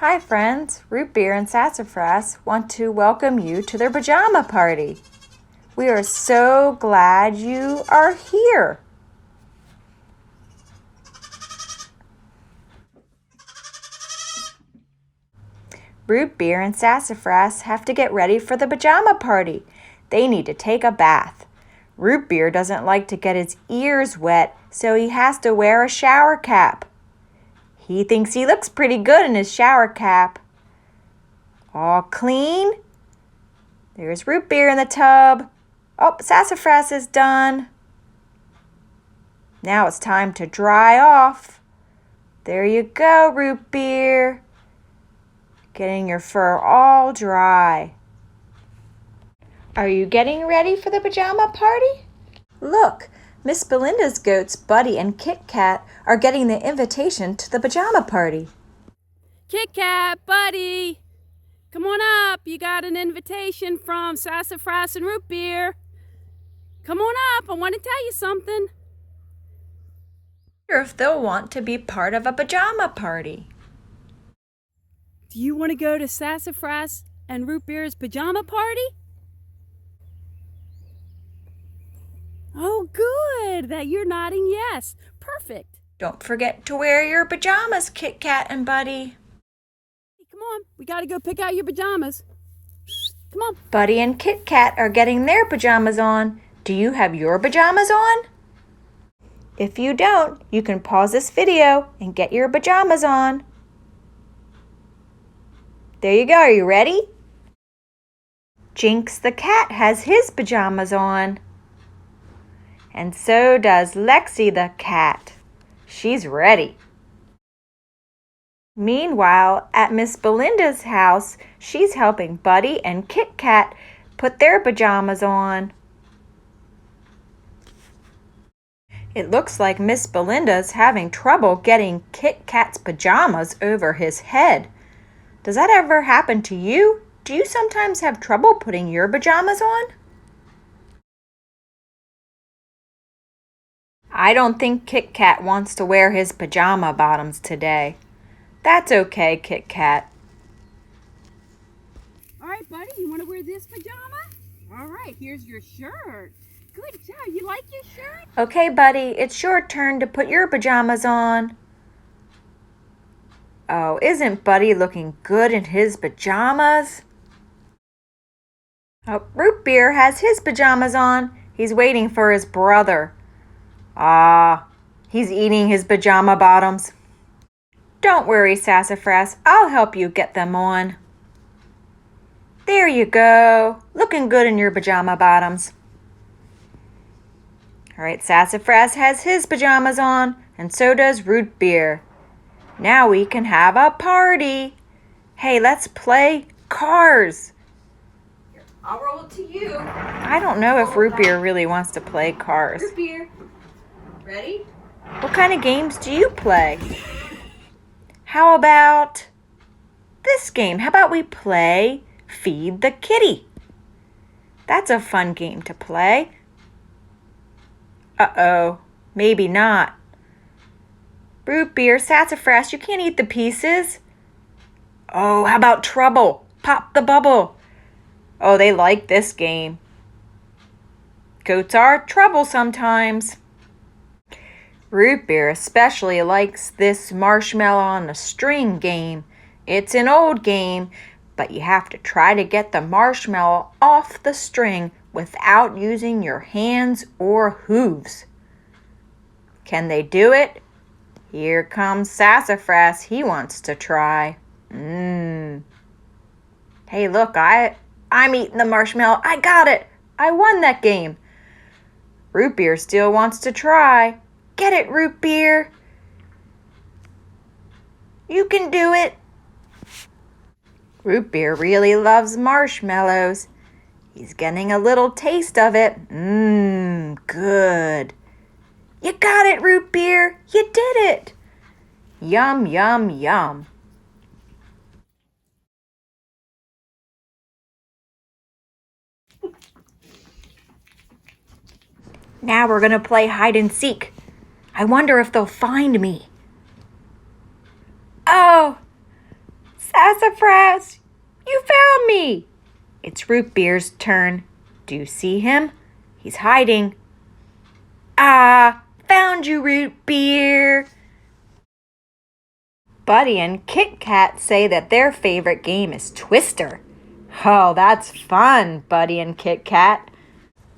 Hi friends, Root-Beer and Sassafras want to welcome you to their pajama party. We are so glad you are here. Root-Beer and Sassafras have to get ready for the pajama party. They need to take a bath. Root-Beer doesn't like to get his ears wet, so he has to wear a shower cap. He thinks he looks pretty good in his shower cap. All clean. There's Root-Beer in the tub. Oh, Sassafras is done. Now it's time to dry off. There you go, Root-Beer. Getting your fur all dry. Are you getting ready for the pajama party? Look, Miss Belinda's goats Buddy and Kit Kat are getting the invitation to the pajama party. Kit Kat, Buddy, come on up. You got an invitation from Sassafras and Root-Beer. Come on up. I want to tell you something. I wonder if they'll want to be part of a pajama party. Do you want to go to Sassafras and Root-Beer's pajama party? Oh, good that you're nodding yes. Perfect. Don't forget to wear your pajamas, Kit Kat and Buddy. Hey, come on. We got to go pick out your pajamas. Come on. Buddy and Kit Kat are getting their pajamas on. Do you have your pajamas on? If you don't, you can pause this video and get your pajamas on. There you go. Are you ready? Jinx the cat has his pajamas on. And so does Lexi the cat. She's ready. Meanwhile, at Miss Belinda's house, she's helping Buddy and Kit Kat put their pajamas on. It looks like Miss Belinda's having trouble getting Kit Kat's pajamas over his head. Does that ever happen to you? Do you sometimes have trouble putting your pajamas on? I don't think Kit Kat wants to wear his pajama bottoms today. That's okay, Kit Kat. All right, Buddy, you want to wear this pajama? All right, here's your shirt. Good job. You like your shirt? Okay, Buddy, it's your turn to put your pajamas on. Oh, isn't Buddy looking good in his pajamas? Oh, Root-Beer has his pajamas on. He's waiting for his brother. Ah, he's eating his pajama bottoms. Don't worry, Sassafras. I'll help you get them on. There you go. Looking good in your pajama bottoms. All right, Sassafras has his pajamas on, and so does Root-Beer. Now we can have a party. Hey, let's play cars. I'll roll it to you. I don't know if Root-Beer really wants to play cars. Root-Beer. Ready? What kind of games do you play? How about this game? How about we play Feed the Kitty? That's a fun game to play. Uh-oh, maybe not. Root-Beer, Sassafras, you can't eat the pieces. Oh, how about Trouble? Pop the bubble. Oh, they like this game. Goats are trouble sometimes. Root-Beer especially likes this marshmallow on a string game. It's an old game, but you have to try to get the marshmallow off the string without using your hands or hooves. Can they do it? Here comes Sassafras. He wants to try. Hey, look, I'm eating the marshmallow. I got it. I won that game. Root-Beer still wants to try. Get it, Root-Beer. You can do it. Root-Beer really loves marshmallows. He's getting a little taste of it. Good. You got it, Root-Beer. You did it. Yum, yum, yum. Now we're going to play hide and seek. I wonder if they'll find me. Oh, Sassafras! You found me! It's Root Beer's turn. Do you see him? He's hiding. Ah, found you, Root Beer! Buddy and Kit Kat say that their favorite game is Twister. Oh, that's fun, Buddy and Kit Kat.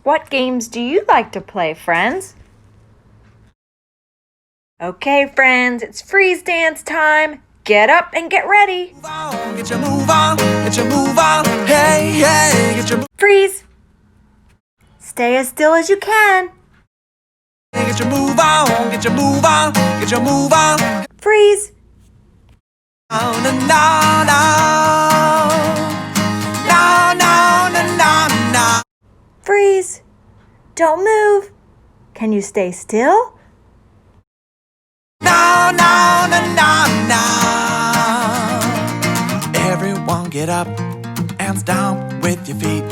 What games do you like to play, friends? Okay, friends, it's freeze dance time. Get up and get ready. Get your move on, get your move on, hey, hey, get your Freeze. Stay as still as you can. get your move on, get your move on, get your move on. Freeze. No, no, no, no, no, no, no, no, no. Freeze. Don't move. Can you stay still? No, no, no, no, no. Everyone get up and stomp with your feet.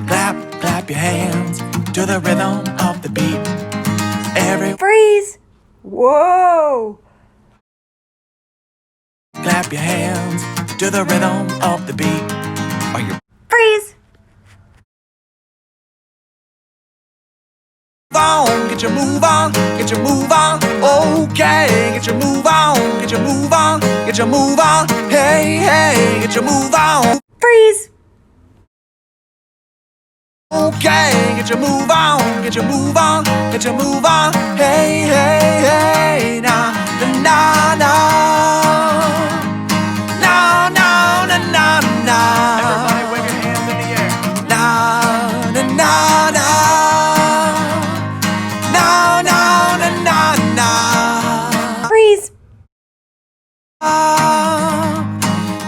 Clap, clap your hands to the rhythm of the beat. Freeze. Whoa. Clap your hands to the rhythm of the beat. Are you Freeze. on? Get your move on, get your move on. Okay, get your move on, get your move on, get your move on. Hey, hey, get your move on. Freeze. Okay, get your move on, get your move on, get your move on. Hey, hey, hey, na, na, na, na. Na, na, na, na, na. Everybody wave your hands in the air. Na, na, na, na. Na, na, na, na, na. Freeze. Na,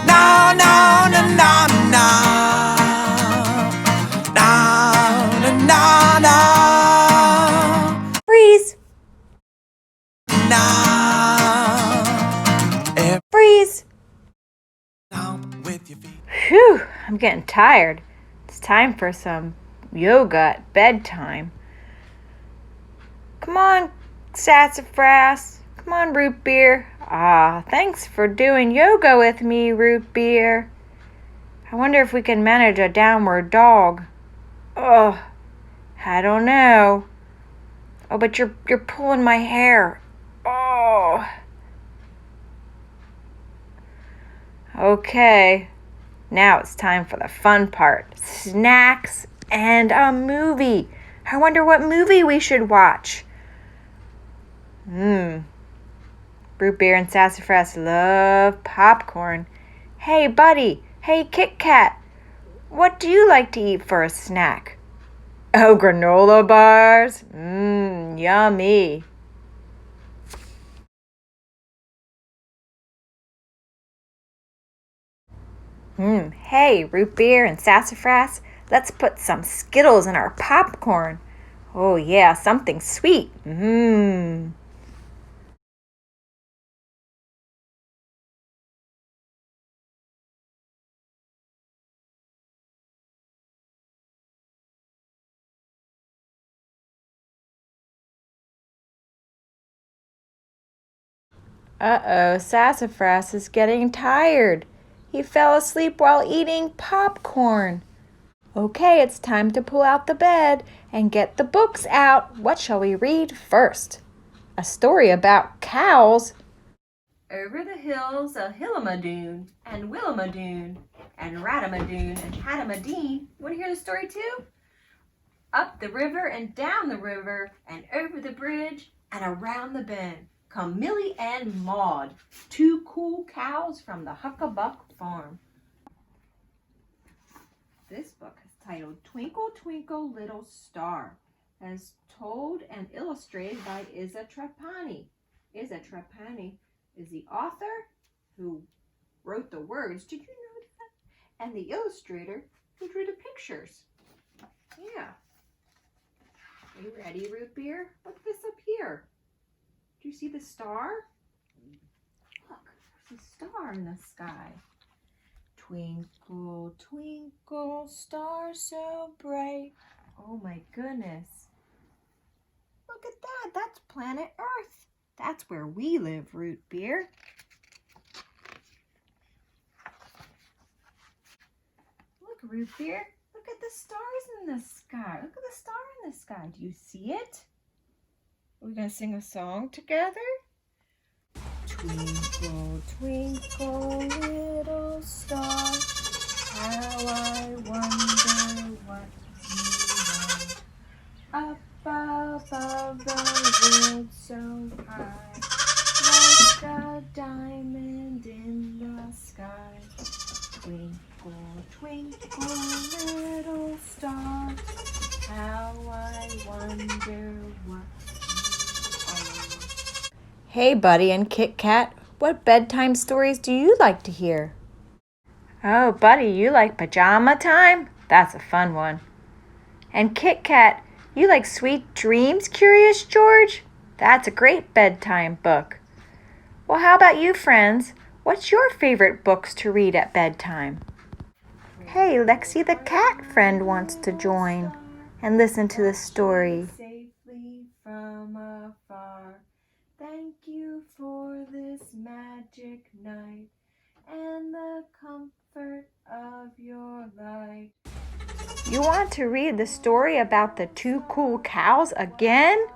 na, na, na, na. Na, na. Freeze. Na. Freeze. Stomp with your feet. Whew, I'm getting tired. It's time for some yoga at bedtime. Come on, Sassafras. Come on, Root Beer. Ah, thanks for doing yoga with me, Root Beer. I wonder if we can manage a downward dog. Ugh, I don't know. Oh, but you're pulling my hair. Oh. Okay. Now it's time for the fun part. Snacks and a movie. I wonder what movie we should watch. Root Beer and Sassafras love popcorn. Hey, Buddy. Hey, Kit Kat. What do you like to eat for a snack? Oh, granola bars. Yummy. Hey, Root Beer and Sassafras. Let's put some Skittles in our popcorn. Oh, yeah, something sweet. Uh-oh, Sassafras is getting tired. He fell asleep while eating popcorn. Okay, it's time to pull out the bed and get the books out. What shall we read first? A story about cows. Over the hills of Hillamadoon and Willamadoon and Radamadoon and Hadamadeen. Want to hear the story too? Up the river and down the river and over the bridge and around the bend come Millie and Maud, two cool cows from the Huckabuck farm. This book is titled Twinkle Twinkle Little Star, and is told and illustrated by Isa Trapani. Isa Trapani is the author who wrote the words, did you know that? And the illustrator who drew the pictures. Yeah. Are you ready, Root Beer? Look this up here. Do you see the star? Look, there's a star in the sky. Twinkle, twinkle, star so bright. Oh my goodness. Look at that. That's planet Earth. That's where we live, Root Beer. Root Beer. Look at the stars in the sky. Look at the star in the sky. Do you see it? Are we going to sing a song together? Twinkle, twinkle, little star, how I wonder what you are. Up above the world so high, like a diamond in the sky. Twinkle, twinkle, little star, how I wonder what you are. Hey, Buddy and Kit Kat, what bedtime stories do you like to hear? Oh, Buddy, you like Pajama Time? That's a fun one. And Kit Kat, you like Sweet Dreams, Curious George? That's a great bedtime book. Well, how about you, friends? What's your favorite books to read at bedtime? Hey, Lexi the cat friend wants to join and listen to the story. Safely from afar. Thank you for this magic night and the comfort of your light. You want to read the story about the two cool cows again?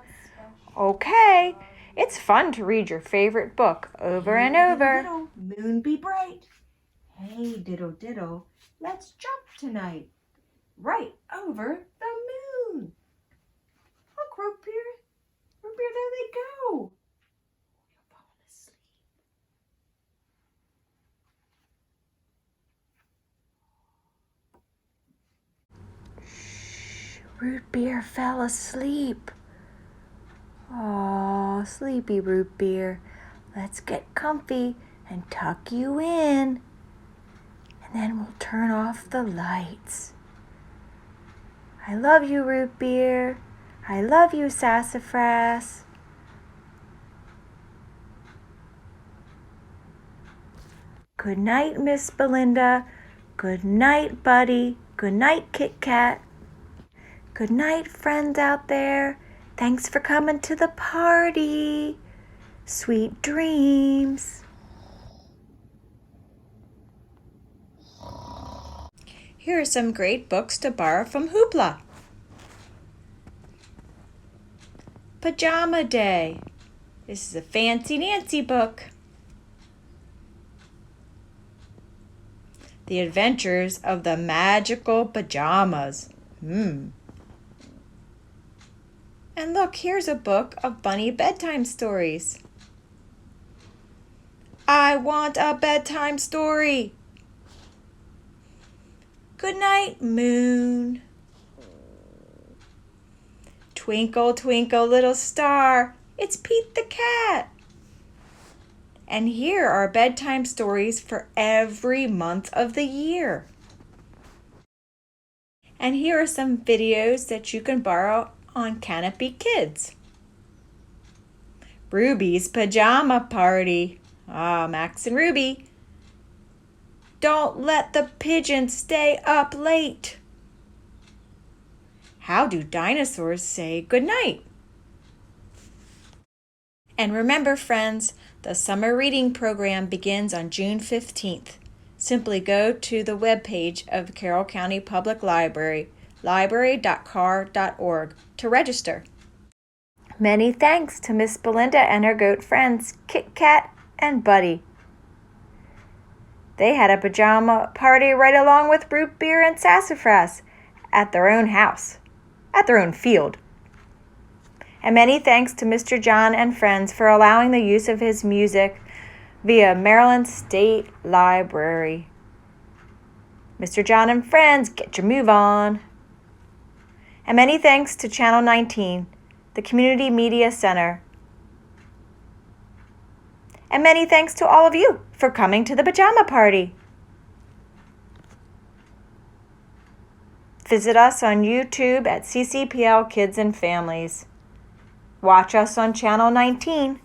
Okay, it's fun to read your favorite book over and over. Diddle, moon be bright. Hey, diddle, diddle, let's jump tonight. Right over the moon. Look, Root Beer. Root Beer, there they go. You're falling asleep. Root Beer fell asleep. Oh, sleepy Root Beer. Let's get comfy and tuck you in. And then we'll turn off the lights. I love you, Root Beer. I love you, Sassafras. Good night, Miss Belinda. Good night, Buddy. Good night, Kit Kat. Good night, friends out there. Thanks for coming to the party. Sweet dreams. Here are some great books to borrow from Hoopla. Pajama Day. This is a Fancy Nancy book. The Adventures of the Magical Pajamas. And look, here's a book of bunny bedtime stories. I want a bedtime story. Good night, moon. Twinkle, twinkle, little star. It's Pete the cat. And here are bedtime stories for every month of the year. And here are some videos that you can borrow on Canopy Kids. Ruby's Pajama Party. Max and Ruby. Don't let the pigeons stay up late. How do dinosaurs say goodnight? And remember, friends, the summer reading program begins on June 15th. Simply go to the webpage of the Carroll County Public Library, library.car.org, to register. Many thanks to Miss Belinda and her goat friends, Kit Kat and Buddy. They had a pajama party right along with Root Beer and Sassafras at their own house, at their own field. And many thanks to Mr. John and friends for allowing the use of his music via Maryland State Library. Mr. John and friends, get your move on. And many thanks to Channel 19, the Community Media Center. And many thanks to all of you for coming to the pajama party. Visit us on YouTube at CCPL Kids and Families. Watch us on Channel 19.